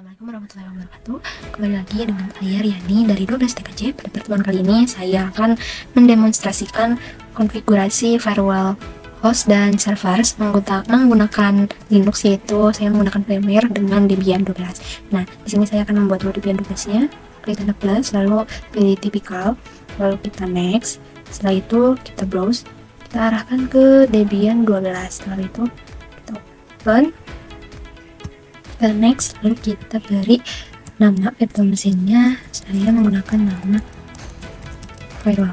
Assalamualaikum warahmatullahi wabarakatuh. Kembali lagi dengan saya Riani dari 12 TKJ. Pada pertemuan kali ini saya akan mendemonstrasikan konfigurasi firewall host dan servers menggunakan Linux, yaitu saya menggunakan VMware dengan Debian 12. Nah, di sini saya akan membuat Debian 12-nya. Klik tanda plus, lalu pilih typical, lalu kita next. Setelah itu kita browse, kita arahkan ke Debian 12. Setelah itu kita open, kita next, lalu kita beri nama virtual mesinnya. Saya menggunakan nama firewall.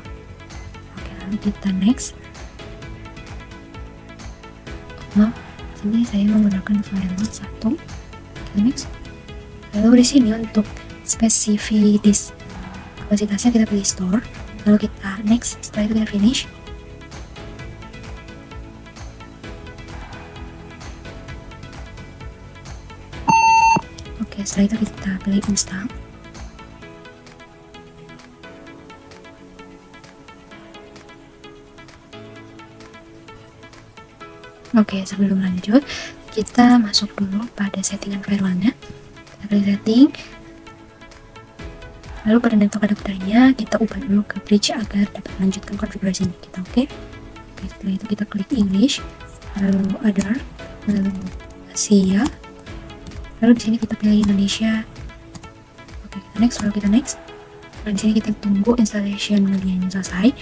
Oke, lalu kita next. Nah, sini saya menggunakan firewall 1. Kita next. Lalu di sini untuk spesifik disk kapasitasnya kita pilih store. Lalu kita next. Setelah itu kita finish. Oke, setelah itu kita pilih install. Oke, sebelum lanjut, kita masuk dulu pada settingan firewallnya. Kita pilih setting. Lalu pada network adapternya kita ubah dulu ke bridge agar dapat melanjutkan konfigurasinya kita. Oke, setelah itu kita klik English, lalu other, lalu Asia. Lalu di sini kita pilih Indonesia. Oke, kita next, lalu kita next. Nah, di sini kita tunggu installation medianya selesai.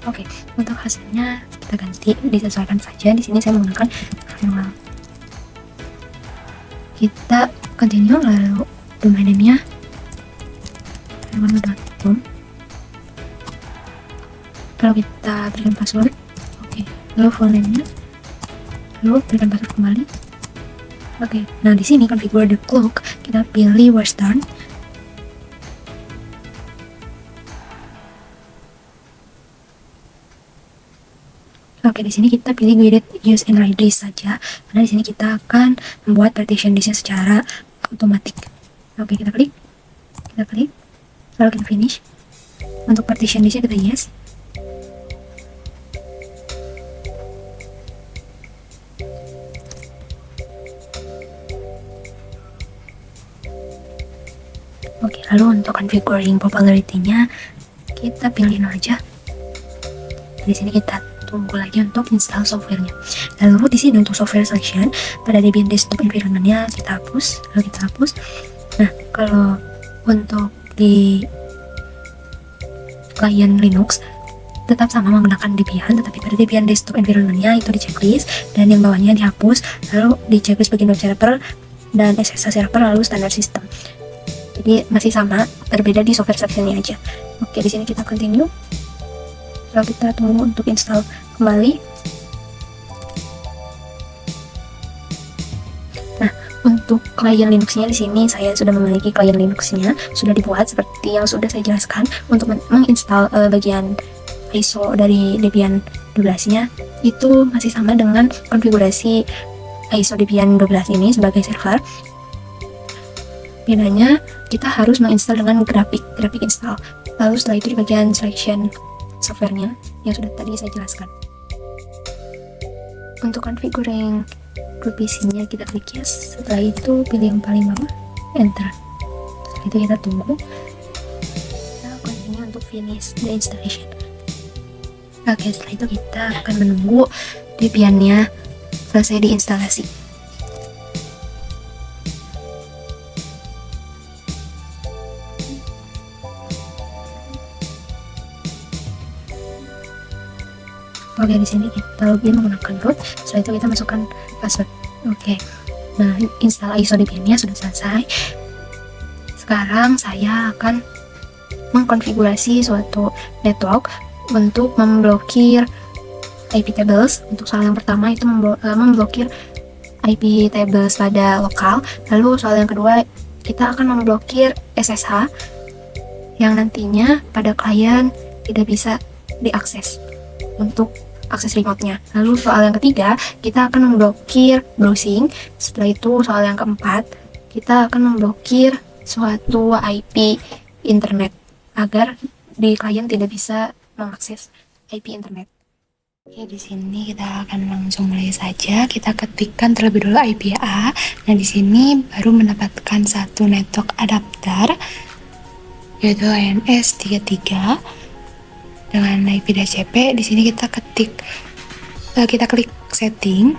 Oke, untuk hasilnya kita ganti, disesuaikan saja. Di sini saya menggunakan firewall. Kita continue, lalu domain name-nya firewall.com. Lalu kita berikan password. Oke, lalu phone name-nya, lalu berikan password kembali. Oke, nah di sini configure the clock, kita pilih western. Oke, di sini kita pilih guided use and write list saja, karena di sini kita akan membuat partition disknya secara otomatis. Oke, kita klik, lalu kita finish. Untuk partition disknya kita yes. Oke, lalu untuk configuring popularity-nya kita pilih 0 aja. Di sini kita tunggu lagi untuk install softwarenya. Lalu di sini untuk software selection pada Debian desktop environment-nya kita hapus, lalu kita hapus. Nah, kalau untuk di client Linux tetap sama menggunakan Debian, tetapi pada Debian desktop environment-nya itu di checklist dan yang bawahnya dihapus, lalu di checklist bagian web server dan SSH server lalu standar system. Jadi masih sama, berbeda di software selection-nya aja. Oke, di sini kita continue. Lalu kita tunggu untuk install kembali. Nah, untuk klien Linux-nya di sini saya sudah memiliki klien Linux-nya, sudah dibuat seperti yang sudah saya jelaskan. Untuk menginstal bagian ISO dari Debian 12-nya itu masih sama dengan konfigurasi ISO Debian 12 ini sebagai server. Bedanya kita harus menginstal dengan grafik install. Lalu setelah itu di bagian selection softwarenya yang sudah tadi saya jelaskan. Untuk configuring root PC-nya kita klik yes. Setelah itu pilih yang paling bawah, enter. Setelah itu kita tunggu. Kita continue untuk finish the installation. Oke, setelah itu kita akan menunggu Debian-nya selesai diinstalasi. Oke, di sini kita login menggunakan root. Setelah itu kita masukkan password. Oke, nah install ISO Debian-nya sudah selesai. sekarang saya akan mengkonfigurasi suatu network untuk memblokir IP tables. Untuk soal yang pertama itu memblokir IP tables pada lokal. Lalu soal yang kedua kita akan memblokir SSH yang nantinya pada klien tidak bisa diakses untuk akses remote-nya. Lalu soal yang ketiga kita akan memblokir browsing. Setelah itu soal yang keempat kita akan memblokir suatu IP internet agar di klien tidak bisa mengakses IP internet. Oke, di sini kita akan langsung mulai saja. Kita ketikkan terlebih dulu IP A. Nah, di sini baru mendapatkan satu network adapter yaitu ANS33 dengan IP DHCP. Di sini kita klik setting.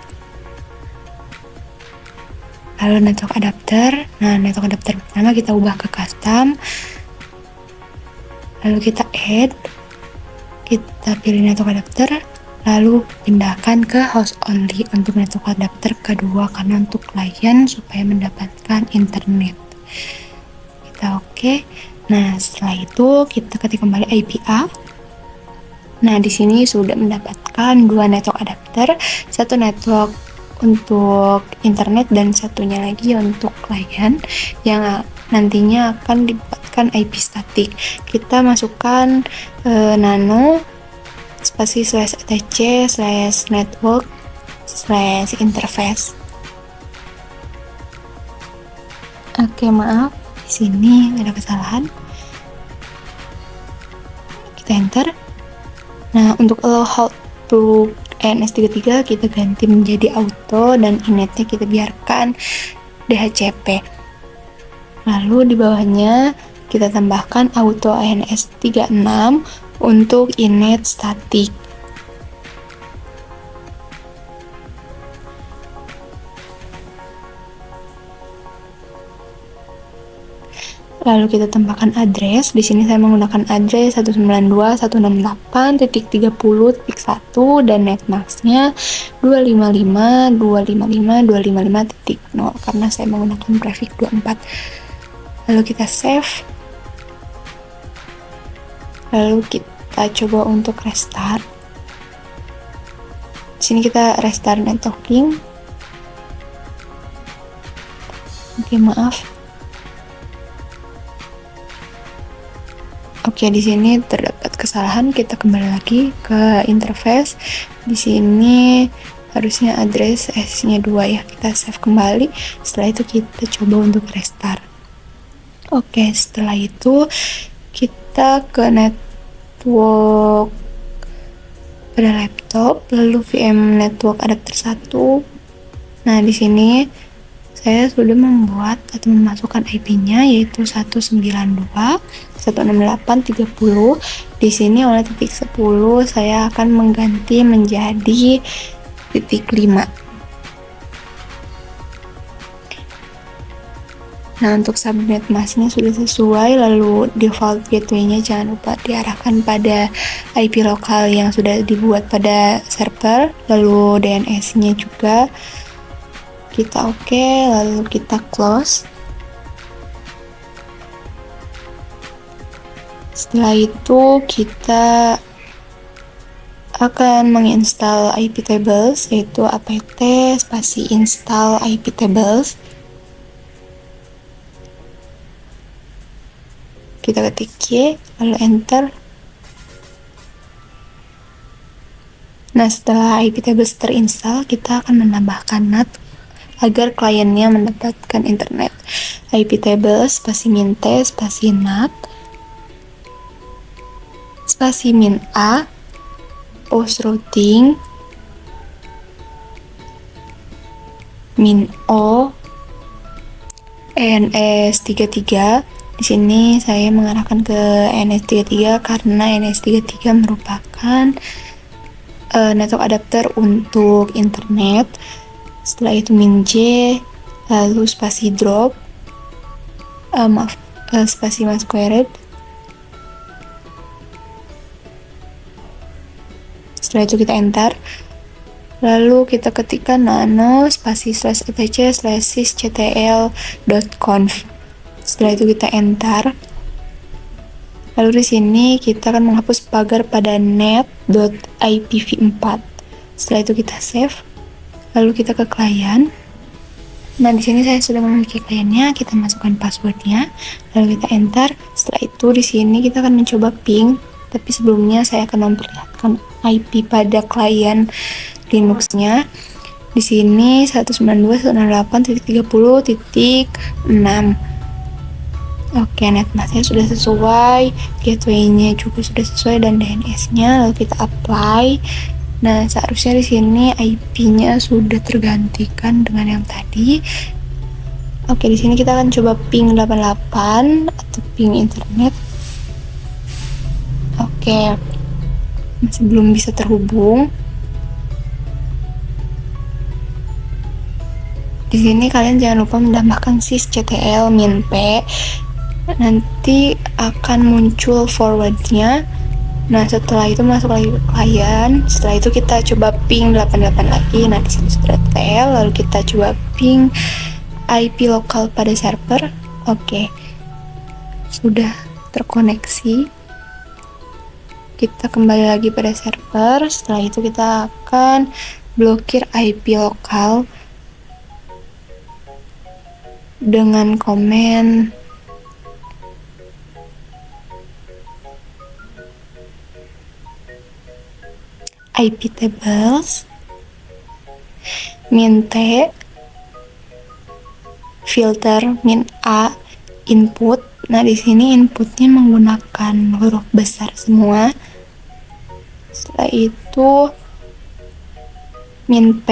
Lalu network adapter. Nah, network adapter pertama kita ubah ke custom. Lalu kita add. Kita pilih network adapter. Lalu pindahkan ke host only untuk network adapter kedua karena untuk klien supaya mendapatkan internet. Kita oke. Nah, setelah itu kita ketik kembali IP A. Nah, di sini sudah mendapatkan dua network adapter, satu network untuk internet dan satunya lagi untuk klien yang nantinya akan dibuatkan IP static. Kita masukkan nano spasi /etc/network/interface. Oke, maaf, di sini ada kesalahan. Kita enter. Nah, untuk allow to ANS33 kita ganti menjadi auto dan initnya kita biarkan DHCP. Lalu di bawahnya kita tambahkan auto ANS36 untuk init static. Lalu kita tambahkan address. Di sini saya menggunakan address 192.168.30.1 dan netmasknya 255.255.255.0 karena saya menggunakan prefix 24. Lalu kita save. Lalu kita coba untuk restart. Di sini kita restart networking. Oke, maaf. Oke, di sini terdapat kesalahan. Kita kembali lagi ke interface. Di sini harusnya address S-nya 2 ya. Kita save kembali. Setelah itu kita coba untuk restart. Oke, setelah itu kita ke network pada laptop, lalu VM network adapter 1. Nah, di sini saya sudah membuat atau memasukkan IP-nya yaitu 192.168.30. Di sini oleh titik 10 saya akan mengganti menjadi titik 5. Nah, untuk subnet masknya sudah sesuai, lalu default gateway-nya jangan lupa diarahkan pada IP lokal yang sudah dibuat pada server, lalu DNS-nya juga kita oke, lalu kita close. Setelah itu kita akan menginstal IP tables yaitu apt spasi install IP tables. Kita ketik Y, lalu enter. Nah, setelah IP tables terinstall, kita akan menambahkan NAT agar kliennya mendapatkan internet. IP tables spasi min T spasi NAT spasi min A post routing min O ANS33. Di sini saya mengarahkan ke ANS33 karena ANS33 merupakan network adapter untuk internet. Setelah itu min J, lalu spasi drop, spasi squared. Setelah itu kita enter. Lalu kita ketikkan nano spasi /etc/sysctl.conf. Setelah itu kita enter. Lalu di sini kita akan menghapus pagar pada net.ipv4. Setelah itu kita save. Lalu kita ke klien. Nah, di sini saya sudah memiliki kliennya, kita masukkan passwordnya, lalu kita enter. Setelah itu di sini kita akan mencoba ping, tapi sebelumnya saya akan memperlihatkan IP pada klien Linux-nya. Di sini 192.168.30.6. Oke, netmasknya sudah sesuai, gateway-nya juga sudah sesuai dan DNS-nya. Lalu kita apply. Nah, seharusnya di sini IP-nya sudah tergantikan dengan yang tadi. Oke, di sini kita akan coba ping 88 atau ping internet. Oke, masih belum bisa terhubung. Di sini kalian jangan lupa menambahkan sysctl -p. Nanti akan muncul forwardnya. Nah, setelah itu masuk lagi ke klien. Setelah itu kita coba ping 88 lagi. Nah, di sini sudah TL. Lalu kita coba ping IP lokal pada server. Oke, sudah terkoneksi. Kita kembali lagi pada server. Setelah itu kita akan blokir IP lokal dengan komen IP tables -t filter -a input. Nah, di sini inputnya menggunakan huruf besar semua. Setelah itu -p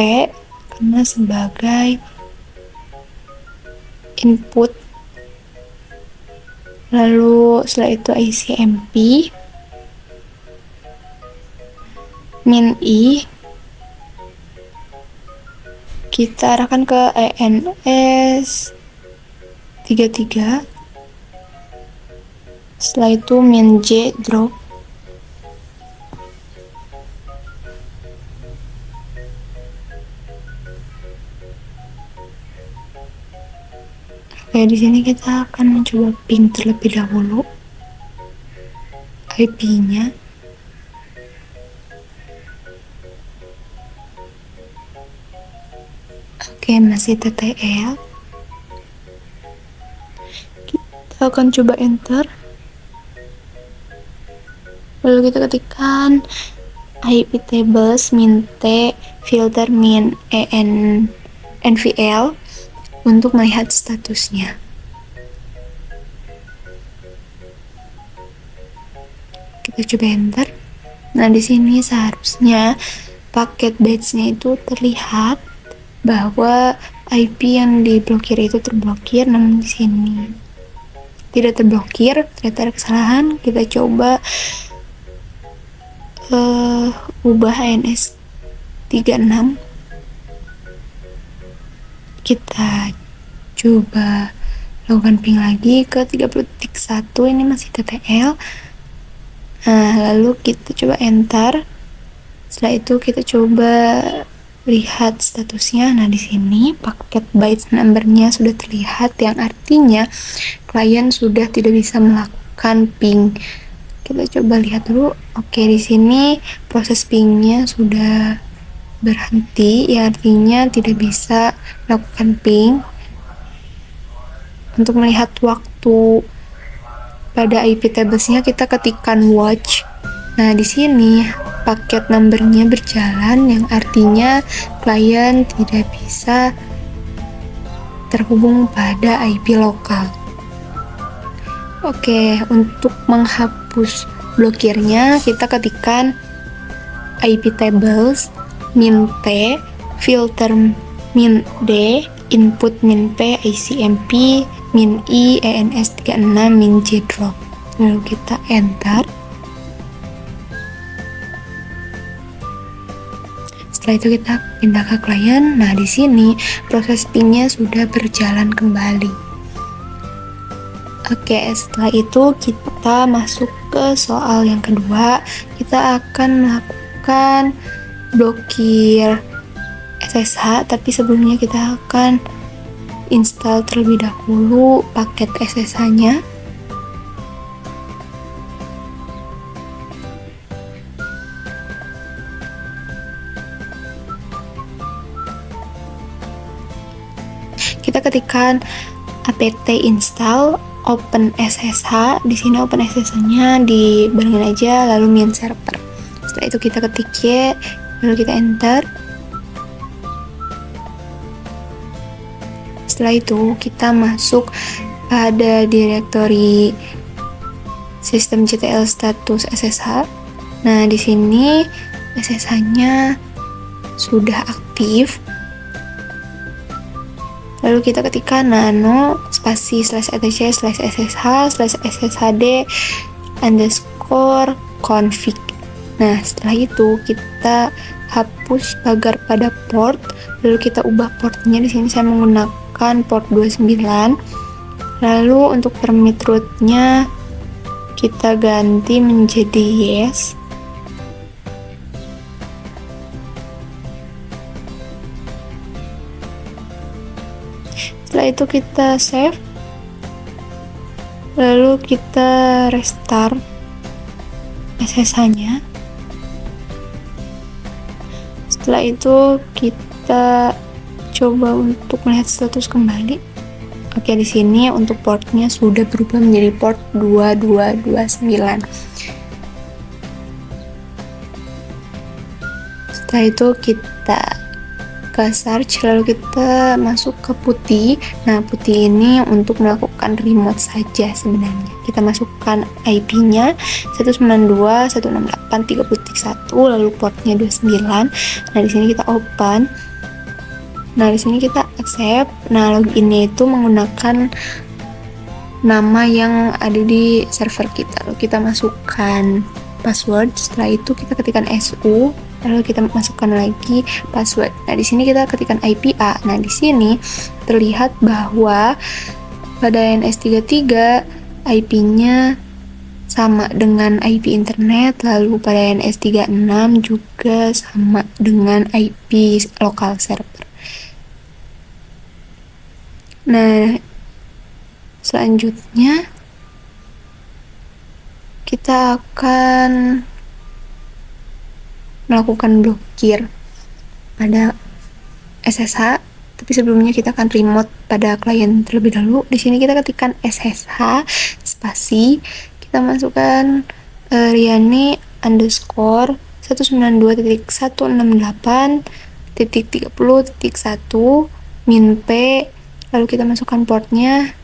karena sebagai input. Lalu setelah itu ICMP -i kita arahkan ke ENS 33. Setelah itu -j drop. Oke, di sini kita akan mencoba ping terlebih dahulu IP-nya. Oke, masih TTL. Kita akan coba enter. Lalu kita ketikkan IP tables -t filter -nvl untuk melihat statusnya. Kita coba enter. Nah, di sini seharusnya paket batch-nya itu terlihat bahwa IP yang diblokir itu terblokir, namun di sini tidak terblokir. Ternyata ada kesalahan. Kita coba ubah INS 36. Kita coba lakukan ping lagi ke 30.1. Ini masih TTL. Nah, lalu kita coba enter. Setelah itu kita coba lihat statusnya. Nah, di sini paket byte number-nya sudah terlihat, yang artinya klien sudah tidak bisa melakukan ping. Kita coba lihat dulu. Oke, di sini proses pingnya sudah berhenti, yang artinya tidak bisa melakukan ping. Untuk melihat waktu pada IP tables-nya kita ketikkan watch. Nah, di sini paket number-nya berjalan, yang artinya klien tidak bisa terhubung pada IP lokal. Oke, untuk menghapus blokirnya kita ketikkan IP tables -t filter -d input -p ICMP -i ENS 36 -j drop. Lalu kita enter. Setelah itu kita pindah ke klien. Nah, di sini proses pingnya sudah berjalan kembali. Oke, setelah itu kita masuk ke soal yang kedua. Kita akan melakukan blokir SSH, tapi sebelumnya kita akan install terlebih dahulu paket SSH-nya. Kita ketikkan apt install open SSH. Di sini open SSH-nya dibarengin aja, lalu min server. Setelah itu kita ketik Y, lalu kita enter. Setelah itu kita masuk pada direktori systemctl status SSH. Nah, di sini SSH-nya sudah aktif. Lalu kita ketikkan nano spasi /etc/ssh/sshd _config. Nah, setelah itu kita hapus pagar pada port, lalu kita ubah portnya. Di sini saya menggunakan port 29. Lalu untuk permit root-nya kita ganti menjadi yes. Setelah itu kita save, lalu kita restart SSH-nya. Setelah itu kita coba untuk melihat status kembali. Oke, di sini untuk portnya sudah berubah menjadi port 2229. Setelah itu kita ke search, lalu kita masuk ke putih. Nah, putih ini untuk melakukan remote saja sebenarnya. Kita masukkan IP-nya 192.168.3.1, lalu portnya 29. Nah, di sini kita open. Nah, di sini kita accept. Nah, loginnya itu menggunakan nama yang ada di server kita. Lalu kita masukkan password. Setelah itu kita ketikkan SU, lalu kita masukkan lagi password. Nah, di sini kita ketikkan IPA. Nah, di sini terlihat bahwa pada NS33 IP-nya sama dengan IP internet, lalu pada NS36 juga sama dengan IP lokal server. Nah, selanjutnya kita akan melakukan blokir pada SSH, tapi sebelumnya kita akan remote pada klien terlebih dahulu. Di sini kita ketikkan SSH spasi, kita masukkan Riani _ 192.168.30.1 min p, lalu kita masukkan portnya,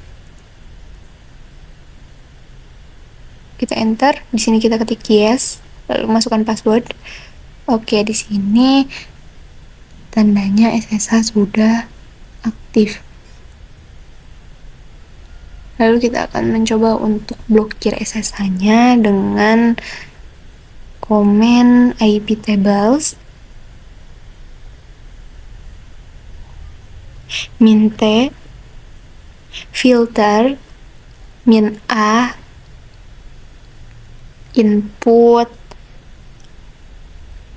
kita enter. Di sini kita ketik yes, lalu masukkan password. Oke, di sini tandanya SSH sudah aktif. Lalu kita akan mencoba untuk blokir SSH-nya dengan komen iptables min t filter min a input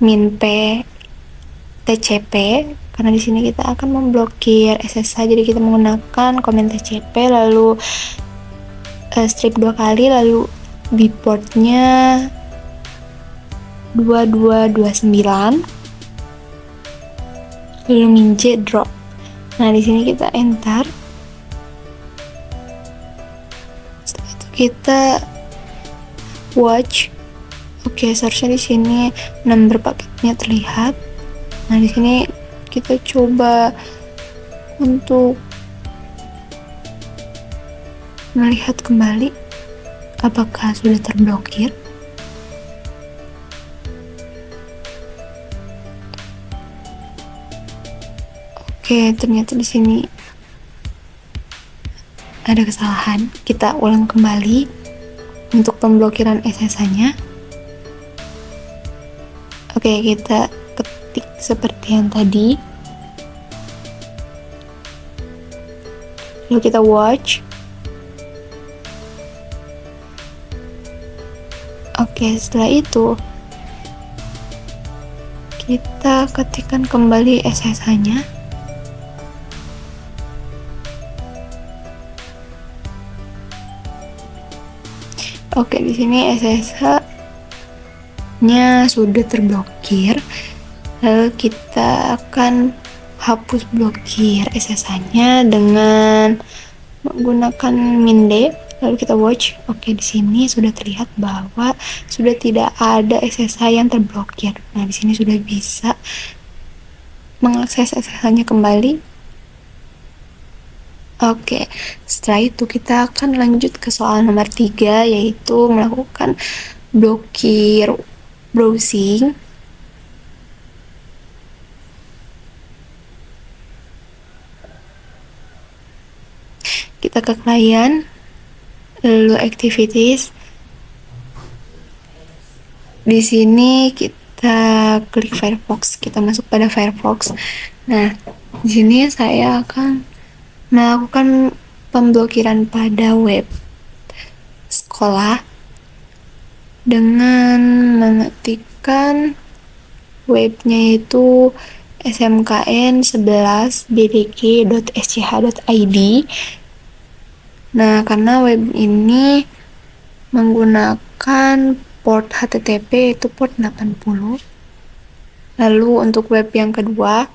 min p tcp, karena di sini kita akan memblokir SSH, jadi kita menggunakan komen tcp, lalu strip 2 kali, lalu di portnya 2229, lalu min j drop. Nah, di sini kita enter. Setelah itu kita watch. Oke, seharusnya di sini nomor paketnya terlihat. Nah, di sini kita coba untuk melihat kembali apakah sudah terblokir. Oke, ternyata di sini ada kesalahan. Kita ulang kembali untuk pemblokiran SSH-nya. Oke, kita ketik seperti yang tadi. Lalu kita watch. Oke, setelah itu kita ketikkan kembali SSH-nya. Oke, di sini SSH-nya sudah terblokir. Lalu kita akan hapus blokir SSH-nya dengan menggunakan minde. Lalu kita watch. Oke, di sini sudah terlihat bahwa sudah tidak ada SSH yang terblokir. Nah, di sini sudah bisa mengakses SSH-nya kembali. Oke, setelah itu kita akan lanjut ke soal nomor 3, yaitu melakukan blokir browsing. Kita ke klien, lalu activities. Di sini kita klik Firefox, kita masuk pada Firefox. Nah, di sini saya akan melakukan pemblokiran pada web sekolah dengan mengetikkan webnya itu smkn11bdg.sch.id. Nah, karena web ini menggunakan port HTTP itu port 80. Lalu untuk web yang kedua,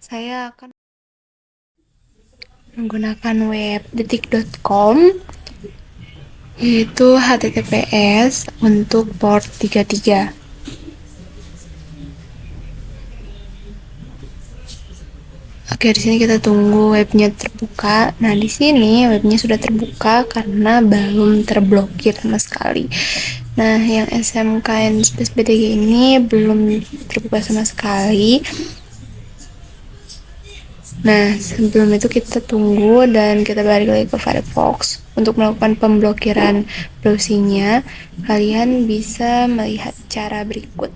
saya akan menggunakan web detik.com, yaitu HTTPS untuk port 33. Oke, di sini kita tunggu webnya terbuka. Nah, di sini webnya sudah terbuka karena belum terblokir sama sekali. Nah, yang SMKN11BDG ini belum terbuka sama sekali. Nah, sebelum itu kita tunggu dan kita balik lagi ke Firefox. Untuk melakukan pemblokiran browsingnya, kalian bisa melihat cara berikut.